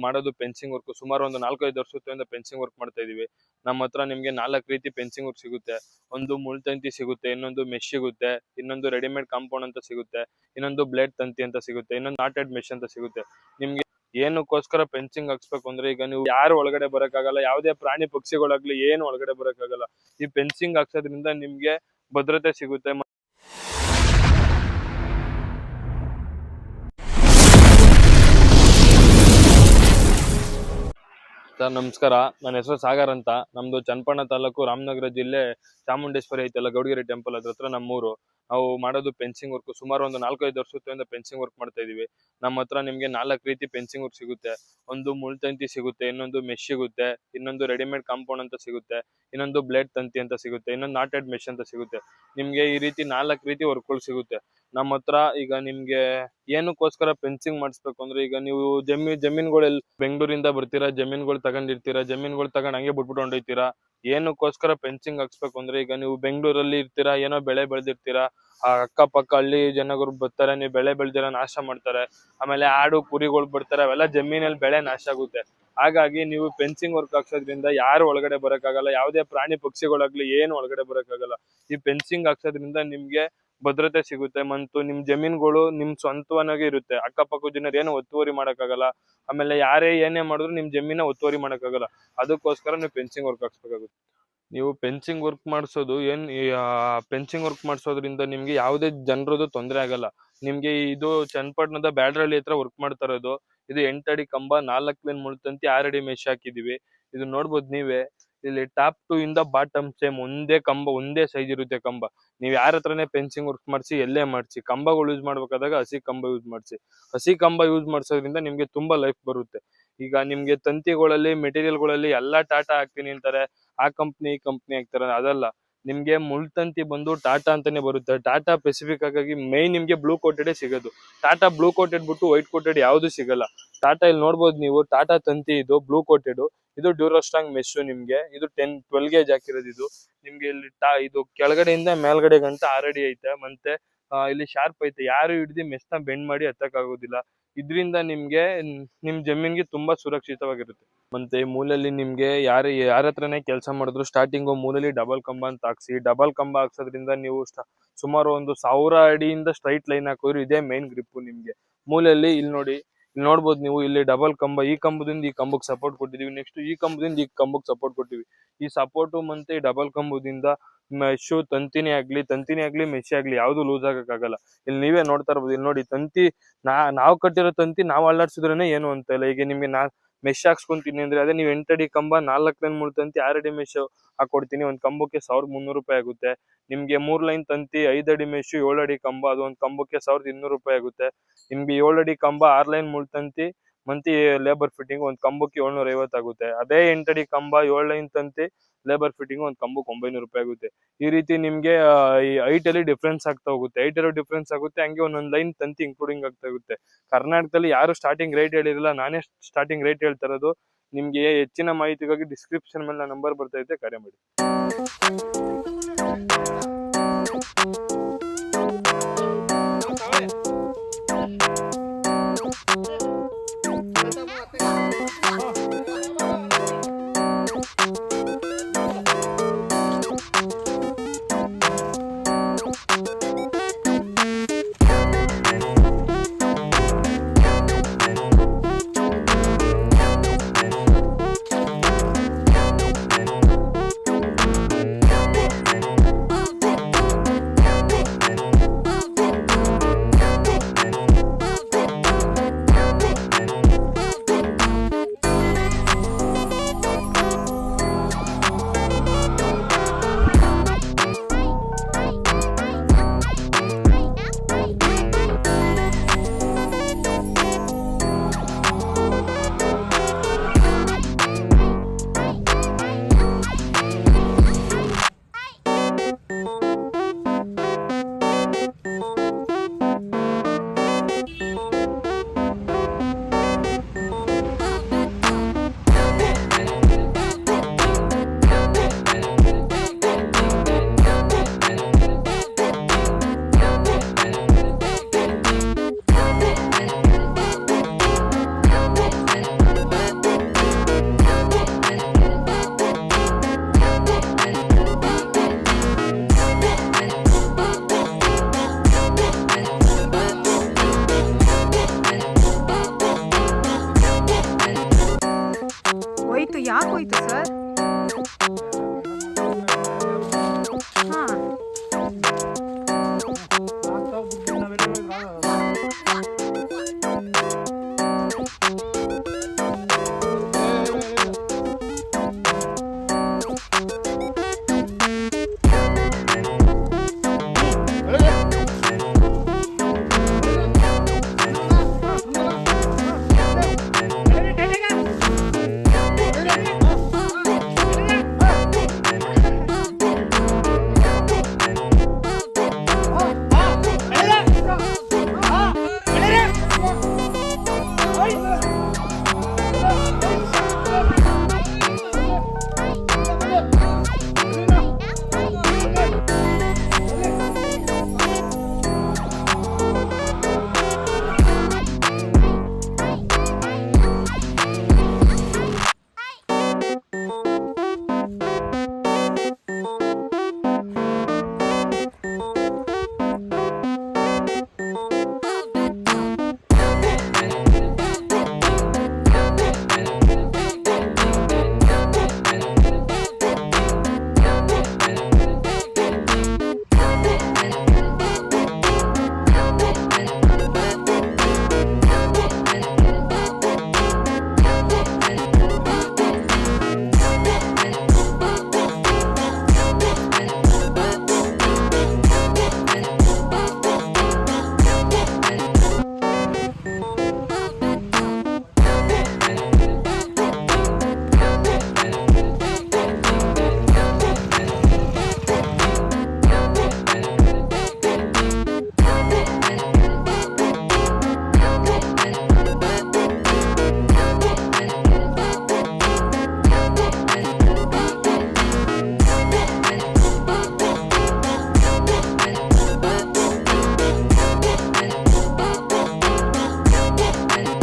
ಮಾಡೋದು fencing work. ಸುಮಾರು ಒಂದು 4-5 ವರ್ಷದಿಂದ ಫೆನ್ಸಿಂಗ್ ವರ್ಕ್ ಮಾಡ್ತಾ ಇದೀವಿ. ನಮ್ಮ ಹತ್ರ ನಿಮ್ಗೆ 4 ರೀತಿ ಫೆನ್ಸಿಂಗ್ ವರ್ಕ್ ಸಿಗುತ್ತೆ. ಒಂದು ಮುಳ್ತಂತಿ ಸಿಗುತ್ತೆ, ಇನ್ನೊಂದು ಮೆಶ್ ಸಿಗುತ್ತೆ, ಇನ್ನೊಂದು ರೆಡಿಮೇಡ್ ಕಾಂಪೌಂಡ್ ಅಂತ ಸಿಗುತ್ತೆ, ಇನ್ನೊಂದು ಬ್ಲೇಡ್ ತಂತಿ ಅಂತ ಸಿಗುತ್ತೆ, ಇನ್ನೊಂದು ನಾಟೆಡ್ ಮೆಶ್ ಅಂತ ಸಿಗುತ್ತೆ. ನಿಮ್ಗೆ ಏನಕ್ಕೋಸ್ಕರ ಫೆನ್ಸಿಂಗ್ ಹಾಕ್ಸ್ಬೇಕು ಅಂದ್ರೆ, ಈಗ ನೀವು ಯಾರು ಒಳಗಡೆ ಬರಕ್ಕಾಗಲ್ಲ, ಯಾವುದೇ ಪ್ರಾಣಿ ಪಕ್ಷಿಗಳಾಗ್ಲಿ ಏನು ಒಳಗಡೆ ಬರಕ್ಕಾಗಲ್ಲ. ಈ ಫೆನ್ಸಿಂಗ್ ಹಾಕ್ಸೋದ್ರಿಂದ ನಿಮ್ಗೆ ಭದ್ರತೆ ಸಿಗುತ್ತೆ. ಸರ್ ನಮಸ್ಕಾರ, ನನ್ನ ಹೆಸರು ಸಾಗರ್ ಅಂತ. ನಮ್ದು ಚನ್ನಪಟ್ಟಣ ತಾಲೂಕು, ರಾಮನಗರ ಜಿಲ್ಲೆ, ಚಾಮುಂಡೇಶ್ವರಿ ಐತಲ್ಲ ಗೌಡಗೆರೆ ಟೆಂಪಲ್ ಹತ್ರ ನಮ್ಮೂರು. ನಾವು ಮಾಡೋದು ಫೆನ್ಸಿಂಗ್ ವರ್ಕ್. ಸುಮಾರು ಒಂದು 4-5 ವರ್ಷದಿಂದ ಫೆನ್ಸಿಂಗ್ ವರ್ಕ್ ಮಾಡ್ತಾ ಇದೀವಿ. ನಮ್ಮ ಹತ್ರ ನಿಮ್ಗೆ 4 ರೀತಿ ಫೆನ್ಸಿಂಗ್ ವರ್ಕ್ ಸಿಗುತ್ತೆ. ಒಂದು ಮುಳ್ತಂತಿ ಸಿಗುತ್ತೆ, ಇನ್ನೊಂದು ಮೆಶ್ ಸಿಗುತ್ತೆ, ಇನ್ನೊಂದು ರೆಡಿಮೇಡ್ ಕಾಂಪೌಂಡ್ ಅಂತ ಸಿಗುತ್ತೆ, ಇನ್ನೊಂದು ಬ್ಲೇಡ್ ತಂತಿ ಅಂತ ಸಿಗುತ್ತೆ, ಇನ್ನೊಂದು ನಾಟೆಡ್ ಮೆಶ್ ಅಂತ ಸಿಗುತ್ತೆ. ನಿಮ್ಗೆ ಈ ರೀತಿ 4 ರೀತಿ ವರ್ಕ್ಗಳು ಸಿಗುತ್ತೆ ನಮ್ಮ ಹತ್ರ. ಈಗ ನಿಮ್ಗೆ ಏನಕ್ಕೋಸ್ಕರ ಫೆನ್ಸಿಂಗ್ ಮಾಡಿಸ್ಬೇಕು ಅಂದ್ರೆ, ಈಗ ನೀವು ಜಮೀನುಗಳೆಲ್ಲ ಬೆಂಗಳೂರಿಂದ ಬರ್ತೀರಾ, ಜಮೀನುಗಳು ತಗೊಂಡಿರ್ತೀರಾ, ಜಮೀನುಗಳು ತಗೊಂಡ್ ಹಂಗೆ ಬಿಟ್ಬಿಟ್ಟು ಹೊಂಡೋಯ್ತೀರಾ. ಏನಕ್ಕೋಸ್ಕರ ಫೆನ್ಸಿಂಗ್ ಹಾಕ್ಸ್ಬೇಕು ಅಂದ್ರೆ, ಈಗ ನೀವು ಬೆಂಗಳೂರಲ್ಲಿ ಇರ್ತೀರಾ, ಏನೋ ಬೆಳೆ ಬೆಳೆದಿರ್ತೀರಾ, ಆ ಅಕ್ಕಪಕ್ಕ ಹಳ್ಳಿ ಜನಗಳು ಬರ್ತಾರೆ, ನೀವು ಬೆಳೆ ಬೆಳೆದಿರ ನಾಶ ಮಾಡ್ತಾರೆ. ಆಮೇಲೆ ಆಡು ಕುರಿಗಳು ಬರ್ತಾರೆ, ಅವೆಲ್ಲ ಜಮೀನಲ್ಲಿ ಬೆಳೆ ನಾಶ ಆಗುತ್ತೆ. ಹಾಗಾಗಿ ನೀವು ಫೆನ್ಸಿಂಗ್ ವರ್ಕ್ ಹಾಕ್ಸೋದ್ರಿಂದ ಯಾರು ಒಳಗಡೆ ಬರಕ್ಕಾಗಲ್ಲ, ಯಾವುದೇ ಪ್ರಾಣಿ ಪಕ್ಷಿಗಳಾಗ್ಲಿ ಏನು ಒಳಗಡೆ ಬರಕ್ಕಾಗಲ್ಲ. ಈ ಫೆನ್ಸಿಂಗ್ ಹಾಕ್ಸೋದ್ರಿಂದ ನಿಮ್ಗೆ ಭದ್ರತೆ ಸಿಗುತ್ತೆ. ಮತ್ತು ನಿಮ್ ಜಮೀನುಗಳು ನಿಮ್ ಸ್ವಂತವನಾಗೆ ಇರುತ್ತೆ. ಅಕ್ಕಪಕ್ಕ ಜನರು ಏನು ಒತ್ತುವರಿ ಮಾಡಕ್ಕಾಗಲ್ಲ. ಆಮೇಲೆ ಯಾರೇ ಏನೇ ಮಾಡಿದ್ರು ನಿಮ್ ಜಮೀನ ಒತ್ತುವರಿ ಮಾಡಕ್ಕಾಗಲ್ಲ. ಅದಕ್ಕೋಸ್ಕರ ನೀವು ಫೆನ್ಸಿಂಗ್ ವರ್ಕ್ ಹಾಕ್ಸ್ಬೇಕಾಗುತ್ತೆ. ನೀವು ಫೆನ್ಸಿಂಗ್ ವರ್ಕ್ ಮಾಡಿಸೋದು ಫೆನ್ಸಿಂಗ್ ವರ್ಕ್ ಮಾಡಿಸೋದ್ರಿಂದ ನಿಮ್ಗೆ ಯಾವುದೇ ಜನರದ್ದು ತೊಂದರೆ ಆಗಲ್ಲ. ನಿಮ್ಗೆ ಇದು ಚನ್ನಪಟ್ಟಣದ ಬ್ಯಾಡ್ರಳ್ಳಿ ಹತ್ರ ವರ್ಕ್ ಮಾಡ್ತಾ ಇರೋದು. ಇದು 8 ಅಡಿ ಕಂಬ, 4 ಲೈನ್ ಮುಳ್ತಂತಿ, 6 ಅಡಿ ಮೆಶ್ ಹಾಕಿದೀವಿ. ಇದು ನೋಡ್ಬೋದು ನೀವೇ. ಇಲ್ಲಿ ಟಾಪ್ ಟು ಇಂದ ಬಾಟಮ್ ಸೇಮ್ ಒಂದೇ ಕಂಬ, ಒಂದೇ ಸೈಜ್ ಇರುತ್ತೆ ಕಂಬ. ನೀವ್ ಯಾರ ಹತ್ರನೇ ಫೆನ್ಸಿಂಗ್ ವರ್ಕ್ ಮಾಡಿಸಿ, ಎಲ್ಲೇ ಮಾಡಿಸಿ, ಕಂಬಗಳು ಯೂಸ್ ಮಾಡ್ಬೇಕಾದಾಗ ಹಸಿ ಕಂಬ ಯೂಸ್ ಮಾಡಿಸಿ. ಹಸಿ ಕಂಬ ಯೂಸ್ ಮಾಡಿಸೋದ್ರಿಂದ ನಿಮ್ಗೆ ತುಂಬಾ ಲೈಫ್ ಬರುತ್ತೆ. ಈಗ ನಿಮ್ಗೆ ತಂತಿಗಳಲ್ಲಿ, ಮೆಟೀರಿಯಲ್ಗಳಲ್ಲಿ ಎಲ್ಲಾ ಟಾಟಾ ಹಾಕ್ತೀನಿ ಅಂತಾರೆ, ಆ ಕಂಪ್ನಿ ಈ ಕಂಪ್ನಿ ಹಾಕ್ತಾರೆ. ಅದಲ್ಲ, ನಿಮ್ಗೆ ಮುಳ್ತಂತಿ ಬಂದು ಟಾಟಾ ಅಂತಾನೆ ಬರುತ್ತೆ. ಟಾಟಾ ಸ್ಪೆಸಿಫಿಕ್ ಆಗಿ ಮೈನ್ ನಿಮ್ಗೆ ಬ್ಲೂ ಕೋಟೆಡ್ ಸಿಗೋದು. ಟಾಟಾ ಬ್ಲೂ ಕೋಟೆಡ್ ಬಿಟ್ಟು ವೈಟ್ ಕೋಟೆಡ್ ಯಾವ್ದು ಸಿಗಲ್ಲ. ಟಾಟಾ ಇಲ್ಲಿ ನೋಡ್ಬೋದು ನೀವು, ಟಾಟಾ ತಂತಿ ಇದು ಬ್ಲೂ ಕೋಟೆಡ್. ಇದು ಡ್ಯೂರೋಸ್ಟ್ರಾಂಗ್ ಮೆಶ್. ನಿಮ್ಗೆ ಇದು 12 ಗೇಜ್ ಹಾಕಿರೋದು. ಇದು ನಿಮ್ಗೆ ಇಲ್ಲಿ ಇದು ಕೆಳಗಡೆಯಿಂದ ಮೇಲ್ಗಡೆ ಗಂಟ 6 ಅಡಿ ಐತೆ. ಮತ್ತೆ ಇಲ್ಲಿ ಶಾರ್ಪ್ ಐತೆ. ಯಾರು ಹಿಡ್ದು ಮೆಸ್ನ ಬೆಂಡ್ ಮಾಡಿ ಹತ್ತಕ್ ಆಗೋದಿಲ್ಲ. ಇದ್ರಿಂದ ನಿಮ್ಗೆ ನಿಮ್ ಜಮೀನ್ಗೆ ತುಂಬಾ ಸುರಕ್ಷಿತವಾಗಿರುತ್ತೆ. ಮತ್ತೆ ಮೂಲೆಯಲ್ಲಿ ನಿಮ್ಗೆ ಯಾರ ಹತ್ರನೇ ಕೆಲಸ ಮಾಡಿದ್ರು ಸ್ಟಾರ್ಟಿಂಗು ಮೂಲೆಯಲ್ಲಿ ಡಬಲ್ ಕಂಬ ಅಂತ ಹಾಕ್ಸಿ. ಡಬಲ್ ಕಂಬ ಹಾಕ್ಸೋದ್ರಿಂದ ನೀವು ಸುಮಾರು ಒಂದು 1000 ಅಡಿಯಿಂದ ಸ್ಟ್ರೈಟ್ ಲೈನ್ ಹಾಕಿದ್ರು ಇದೇ ಮೈನ್ ಗ್ರಿಪ್ ನಿಮ್ಗೆ. ಮೂಲೆಯಲ್ಲಿ ಇಲ್ಲಿ ನೋಡಿ, ಇಲ್ಲಿ ನೋಡ್ಬೋದು ನೀವು, ಇಲ್ಲಿ ಡಬಲ್ ಕಂಬ, ಈ ಕಂಬದಿಂದ ಈ ಕಂಬಕ್ಕೆ ಸಪೋರ್ಟ್ ಕೊಟ್ಟಿದೀವಿ. ನೆಕ್ಸ್ಟ್ ಈ ಕಂಬದಿಂದ ಈ ಕಂಬಕ್ಕೆ ಸಪೋರ್ಟ್ ಕೊಟ್ಟಿವಿ. ಈ ಸಪೋರ್ಟು ಮತ್ತೆ ಡಬಲ್ ಕಂಬದಿಂದ ಮೆಶ್ ತಂತಿನೇ ಆಗ್ಲಿ ಮೆಶ್ ಆಗ್ಲಿ ಯಾವ್ದು ಲೂಸ್ ಆಗಕ್ಕಾಗಲ್ಲ. ಇಲ್ಲಿ ನೀವೇ ನೋಡ್ತಾ ಇರ್ಬೋದು. ಇಲ್ಲಿ ನೋಡಿ, ತಂತಿ ನಾವು ಕಟ್ಟಿರೋ ತಂತಿ ನಾವು ಅಲ್ಲಾಡ್ಸಿದ್ರೇನೆ ಏನು ಅಂತ ಇಲ್ಲ. ಈಗ ನಿಮ್ಗೆ ಮೆಶ್ ಹಾಕ್ಸ್ಕೊಂತೀನಿ ಅಂದ್ರೆ, ಅದೇ ನೀವು 8 ಅಡಿ ಕಂಬ, 4 ಲೈನ್ ಮುಳ್ತಂತಿ, 6 ಅಡಿ ಮೆಶ್ ಹಾಕೊಡ್ತೀನಿ, ಒಂದ್ ಕಂಬಕ್ಕೆ 1300 ರೂಪಾಯಿ ಆಗುತ್ತೆ. ನಿಮ್ಗೆ 3 ಲೈನ್ ತಂತಿ, 5 ಅಡಿ ಮೆಶ್, 7 ಅಡಿ ಕಂಬ, ಅದು ಒಂದ್ ಕಂಬಕ್ಕೆ 1200 ರೂಪಾಯಿ ಆಗುತ್ತೆ. ನಿಮ್ಗೆ 7 ಅಡಿ ಕಂಬ, 6 ಲೈನ್ ಮುಳ್ತಂತಿ ಮತ್ತೆ ಲೇಬರ್ ಫಿಟ್ಟಿಂಗ್ ಒಂದ್ ಕಂಬಕ್ಕೆ 750 ಆಗುತ್ತೆ. ಅದೇ 8 ಅಡಿ ಕಂಬ, 7 ಲೈನ್ ತಂತಿ, ಲೇಬರ್ ಫಿಟ್ಟಿಂಗ್ ಒಂದ್ ಕಂಬಕ್ಕೆ 900 ರೂಪಾಯಿ ಆಗುತ್ತೆ. ಈ ರೀತಿ ನಿಮ್ಗೆ ಈ ಹೈಟ್ ಅಲ್ಲಿ ಡಿಫ್ರೆನ್ಸ್ ಆಗ್ತಾ ಹೋಗುತ್ತೆ. ಹೈಟ್ ಅಲ್ಲಿ ಡಿಫ್ರೆನ್ಸ್ ಆಗುತ್ತೆ, ಹಂಗೆ ಒಂದೊಂದ್ ಲೈನ್ ತಂತಿ ಇನ್ಕ್ಲೂಡಿಂಗ್ ಆಗ್ತಾ ಹೋಗುತ್ತೆ. ಕರ್ನಾಟಕದಲ್ಲಿ ಯಾರು ಸ್ಟಾರ್ಟಿಂಗ್ ರೇಟ್ ಹೇಳಿರಲ್ಲ, ನಾನೇ ಸ್ಟಾರ್ಟಿಂಗ್ ರೇಟ್ ಹೇಳ್ತಾ ಇರೋದು. ನಿಮ್ಗೆ ಹೆಚ್ಚಿನ ಮಾಹಿತಿಗಾಗಿ ಡಿಸ್ಕ್ರಿಪ್ಷನ್ ಮೇಲೆ ನಂಬರ್ ಬರ್ತಾ ಇದೆ, ಕರೆ ಮಾಡಿ. ಯಾಕೆ ಹೋಯ್ತು ಸರ್?